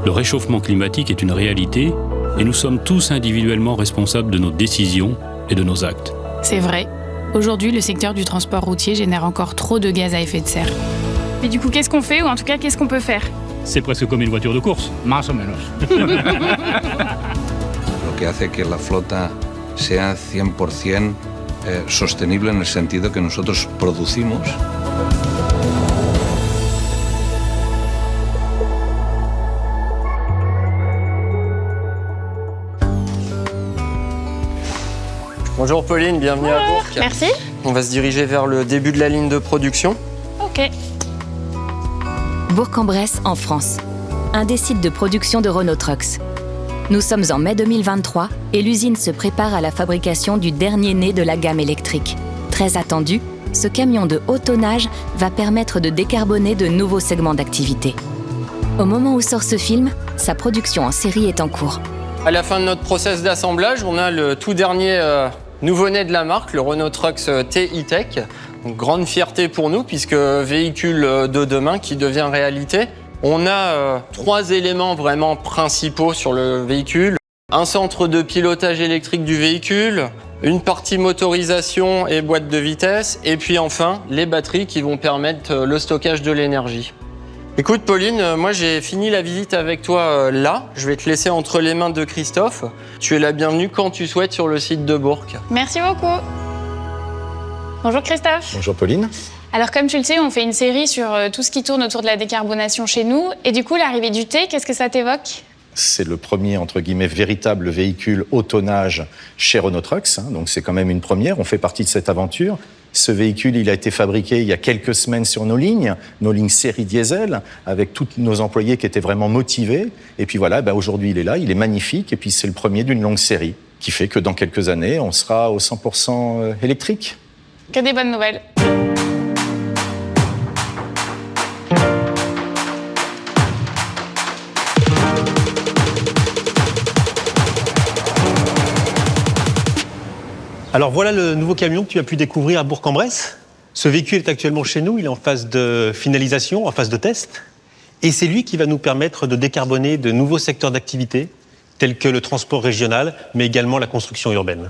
Le réchauffement climatique est une réalité et nous sommes tous individuellement responsables de nos décisions et de nos actes. C'est vrai. Aujourd'hui, le secteur du transport routier génère encore trop de gaz à effet de serre. Mais du coup, qu'est-ce qu'on fait, ou en tout cas, qu'est-ce qu'on peut faire? C'est presque comme une voiture de course. Más o menos. Lo que hace que la flota sea 100% sostenible en el sentido que nosotros producimos. Bonjour Pauline, bienvenue à Bourg. Merci. On va se diriger vers le début de la ligne de production. Ok. Bourg-en-Bresse, en France. Un des sites de production de Renault Trucks. Nous sommes en mai 2023 et l'usine se prépare à la fabrication du dernier né de la gamme électrique. Très attendu, ce camion de haut tonnage va permettre de décarboner de nouveaux segments d'activité. Au moment où sort ce film, sa production en série est en cours. À la fin de notre process d'assemblage, on a le tout dernier nouveau-né de la marque, le Renault Trucks T-E-Tech. Donc, grande fierté pour nous, puisque véhicule de demain qui devient réalité. On a 3 éléments vraiment principaux sur le véhicule. Un centre de pilotage électrique du véhicule, une partie motorisation et boîte de vitesse, et puis enfin les batteries qui vont permettre le stockage de l'énergie. Écoute Pauline, moi j'ai fini la visite avec toi là. Je vais te laisser entre les mains de Christophe. Tu es la bienvenue quand tu souhaites sur le site de Bourg. Merci beaucoup. Bonjour Christophe. Bonjour Pauline. Alors comme tu le sais, on fait une série sur tout ce qui tourne autour de la décarbonation chez nous. Et du coup, l'arrivée du thé, qu'est-ce que ça t'évoque? C'est le premier, entre guillemets, véritable véhicule haut tonnage chez Renault Trucks. Donc c'est quand même une première, on fait partie de cette aventure. Ce véhicule, il a été fabriqué il y a quelques semaines sur nos lignes série diesel, avec tous nos employés qui étaient vraiment motivés. Et puis voilà, aujourd'hui il est là, il est magnifique. Et puis c'est le premier d'une longue série, qui fait que dans quelques années, on sera au 100% électrique. Que des bonnes nouvelles. Alors voilà le nouveau camion que tu as pu découvrir à Bourg-en-Bresse. Ce véhicule est actuellement chez nous, il est en phase de finalisation, en phase de test. Et c'est lui qui va nous permettre de décarboner de nouveaux secteurs d'activité, tels que le transport régional, mais également la construction urbaine.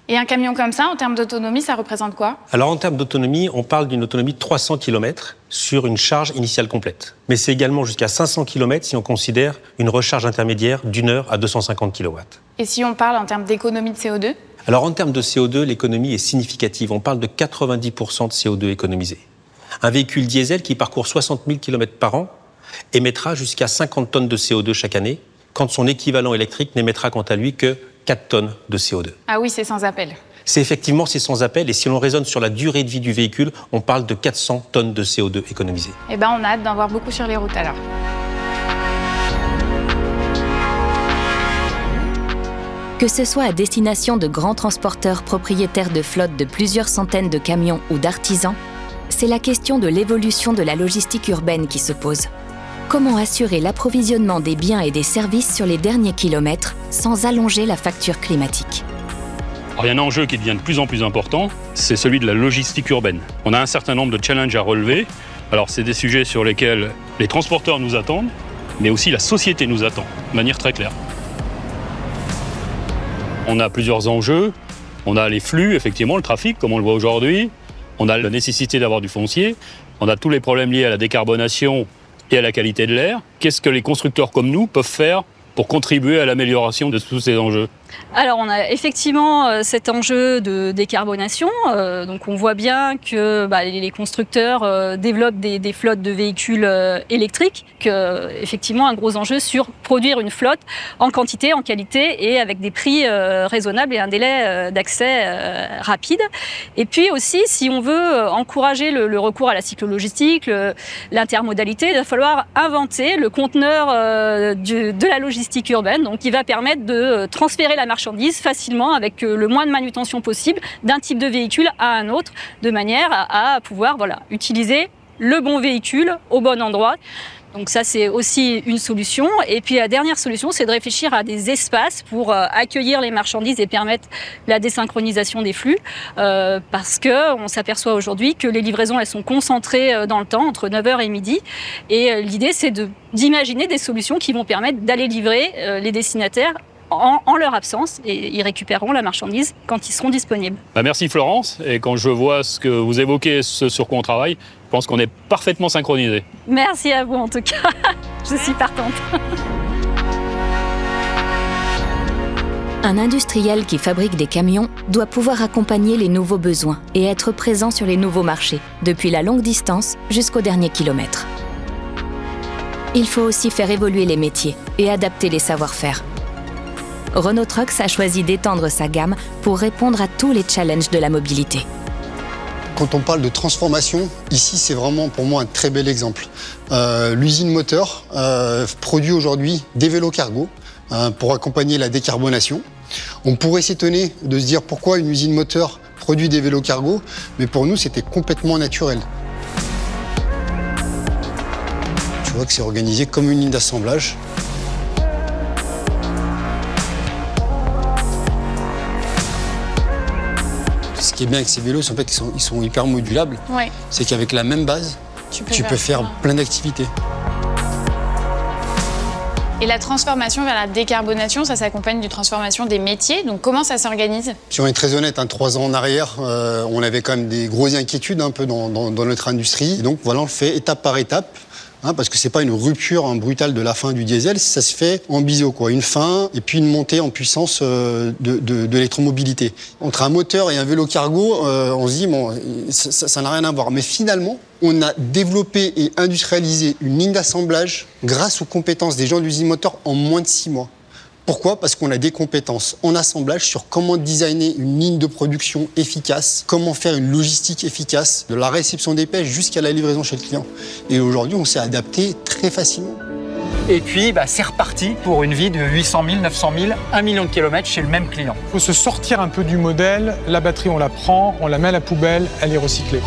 Et un camion comme ça, en termes d'autonomie, ça représente quoi? Alors en termes d'autonomie, on parle d'une autonomie de 300 km sur une charge initiale complète. Mais c'est également jusqu'à 500 km si on considère une recharge intermédiaire d'1 heure à 250 kW. Et si on parle en termes d'économie de CO2? Alors en termes de CO2, l'économie est significative. On parle de 90% de CO2 économisé. Un véhicule diesel qui parcourt 60 000 km par an émettra jusqu'à 50 tonnes de CO2 chaque année, quand son équivalent électrique n'émettra quant à lui que 4 tonnes de CO2. Ah oui, c'est sans appel. C'est sans appel, et si l'on raisonne sur la durée de vie du véhicule, on parle de 400 tonnes de CO2 économisées. Eh ben, on a hâte d'en voir beaucoup sur les routes alors. Que ce soit à destination de grands transporteurs propriétaires de flottes de plusieurs centaines de camions ou d'artisans, c'est la question de l'évolution de la logistique urbaine qui se pose. Comment assurer l'approvisionnement des biens et des services sur les derniers kilomètres sans allonger la facture climatique? Alors, il y a un enjeu qui devient de plus en plus important, c'est celui de la logistique urbaine. On a un certain nombre de challenges à relever. Alors, c'est des sujets sur lesquels les transporteurs nous attendent, mais aussi la société nous attend, de manière très claire. On a plusieurs enjeux. On a les flux, effectivement, le trafic, comme on le voit aujourd'hui. On a la nécessité d'avoir du foncier. On a tous les problèmes liés à la décarbonation et à la qualité de l'air. Qu'est-ce que les constructeurs comme nous peuvent faire pour contribuer à l'amélioration de tous ces enjeux? Alors on a effectivement cet enjeu de décarbonation, donc on voit bien que les constructeurs développent des flottes de véhicules électriques, effectivement un gros enjeu sur produire une flotte en quantité, en qualité et avec des prix raisonnables et un délai d'accès rapide. Et puis aussi, si on veut encourager le recours à la cyclo-logistique, l'intermodalité, il va falloir inventer le conteneur de la logistique urbaine, donc qui va permettre de transférer la marchandise facilement avec le moins de manutention possible d'un type de véhicule à un autre, de manière à pouvoir utiliser le bon véhicule au bon endroit. Donc ça, c'est aussi une solution. Et puis la dernière solution, c'est de réfléchir à des espaces pour accueillir les marchandises et permettre la désynchronisation des flux. Parce qu'on s'aperçoit aujourd'hui que les livraisons, elles sont concentrées dans le temps, entre 9h et midi. Et l'idée, c'est d'imaginer des solutions qui vont permettre d'aller livrer les destinataires en leur absence, et ils récupéreront la marchandise quand ils seront disponibles. Merci Florence, et quand je vois ce que vous évoquez, ce sur quoi on travaille, je pense qu'on est parfaitement synchronisés. Merci à vous en tout cas, je suis partante. Un industriel qui fabrique des camions doit pouvoir accompagner les nouveaux besoins et être présent sur les nouveaux marchés, depuis la longue distance jusqu'au dernier kilomètre. Il faut aussi faire évoluer les métiers et adapter les savoir-faire. Renault Trucks a choisi d'étendre sa gamme pour répondre à tous les challenges de la mobilité. Quand on parle de transformation, ici c'est vraiment pour moi un très bel exemple. L'usine moteur produit aujourd'hui des vélos cargo pour accompagner la décarbonation. On pourrait s'étonner de se dire pourquoi une usine moteur produit des vélos cargo, mais pour nous c'était complètement naturel. Tu vois que c'est organisé comme une ligne d'assemblage. Ce qui est bien avec ces vélos, c'est en fait qu'ils sont hyper modulables. Ouais. C'est qu'avec la même base, tu peux faire plein d'activités. Et la transformation vers la décarbonation, ça s'accompagne d'une transformation des métiers. Donc comment ça s'organise? Si on est très honnête, 3 ans en arrière, on avait quand même des grosses inquiétudes un peu dans notre industrie. Et donc voilà, on le fait étape par étape. Parce que c'est pas une rupture brutale de la fin du diesel, ça se fait en biseau, quoi. Une fin et puis une montée en puissance de l'électromobilité. Entre un moteur et un vélo cargo, on se dit bon, ça n'a rien à voir. Mais finalement, on a développé et industrialisé une ligne d'assemblage grâce aux compétences des gens de l'usine moteur en moins de 6 mois. Pourquoi ? Parce qu'on a des compétences en assemblage sur comment designer une ligne de production efficace, comment faire une logistique efficace, de la réception des pièces jusqu'à la livraison chez le client. Et aujourd'hui, on s'est adapté très facilement. Et puis, c'est reparti pour une vie de 800 000, 900 000, 1 million de kilomètres chez le même client. Il faut se sortir un peu du modèle. La batterie, on la prend, on la met à la poubelle, elle est recyclée.